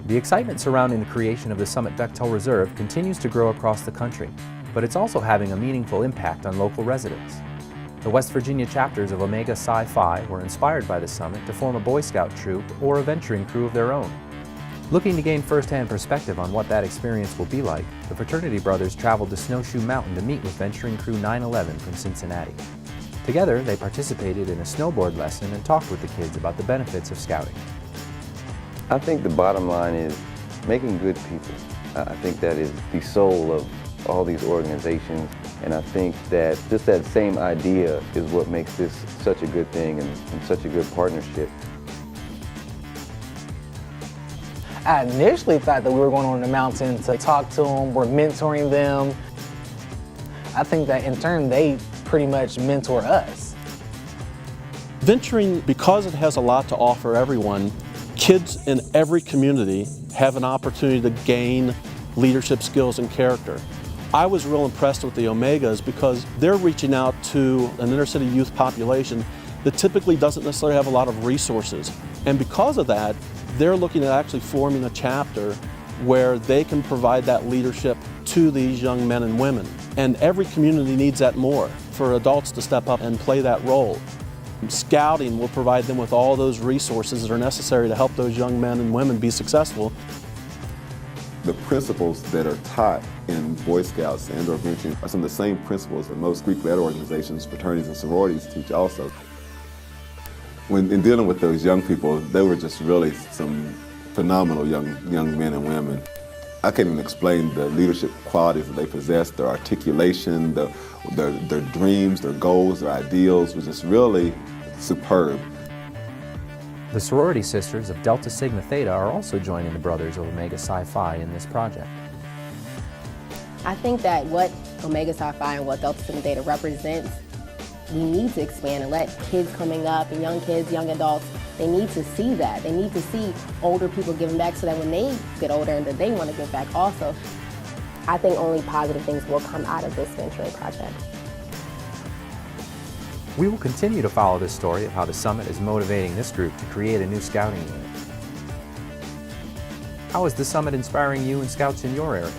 The excitement surrounding the creation of the Summit Bechtel Reserve continues to grow across the country, but it's also having a meaningful impact on local residents. The West Virginia chapters of Omega Psi Phi were inspired by the summit to form a Boy Scout troop or a venturing crew of their own. Looking to gain first-hand perspective on what that experience will be like, the fraternity brothers traveled to Snowshoe Mountain to meet with venturing crew 911 from Cincinnati. Together, they participated in a snowboard lesson and talked with the kids about the benefits of scouting. I think the bottom line is making good people. I think that is the soul of all these organizations, and I think that just that same idea is what makes this such a good thing and such a good partnership. I initially thought that we were going on the mountain to talk to them, we're mentoring them. I think that in turn they pretty much mentor us. Venturing, because it has a lot to offer everyone, kids in every community have an opportunity to gain leadership skills and character. I was real impressed with the Omegas because they're reaching out to an inner city youth population that typically doesn't necessarily have a lot of resources. And because of that, they're looking at actually forming a chapter where they can provide that leadership to these young men and women. And every community needs that more, for adults to step up and play that role. Scouting will provide them with all those resources that are necessary to help those young men and women be successful. The principles that are taught in Boy Scouts and or venturing are some of the same principles that most Greek-led organizations, fraternities and sororities teach also. When in dealing with those young people, they were just really some phenomenal young men and women. I can't even explain the leadership qualities that they possess, their articulation, their dreams, their goals, their ideals was just really superb. The sorority sisters of Delta Sigma Theta are also joining the brothers of Omega Psi Phi in this project. I think that what Omega Psi Phi and what Delta Sigma Theta represents, we need to expand and let kids coming up and young kids, young adults, they need to see that. They need to see older people giving back so that when they get older and that they want to give back also. I think only positive things will come out of this venturing project. We will continue to follow this story of how the summit is motivating this group to create a new scouting unit. How is the summit inspiring you and scouts in your area?